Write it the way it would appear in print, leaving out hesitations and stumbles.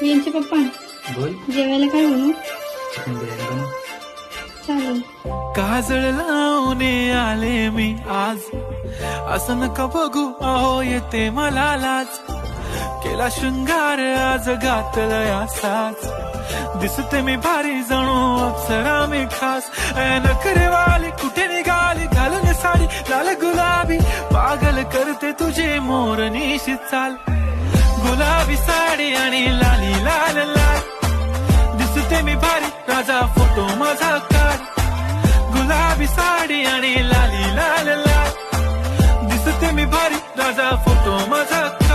यांचे पप्पा बोल. जेवायला काय बनवू? चिकन बिर्याणी बनव. चालेल. काजळ लावणे आले मी आज, असं नका बघू अहो येते मला लाज. केला शृंगार आज घातलाय असाच, दिसते मी भारी जणू अप्सरा मी खास. नखरेवाली कुठे निघाली घालून साडी लाल गुलाबी, पागल करते तुझे मोरनीशी चाल. गुलाबी साडी आणि लाली लाल लाल, दिसते मी भारी राजा फोटो माझा काढ. गुलाबी साडी आणि लाली लाल लाल, दिसते मी भारी राजा फोटो माझा काढ.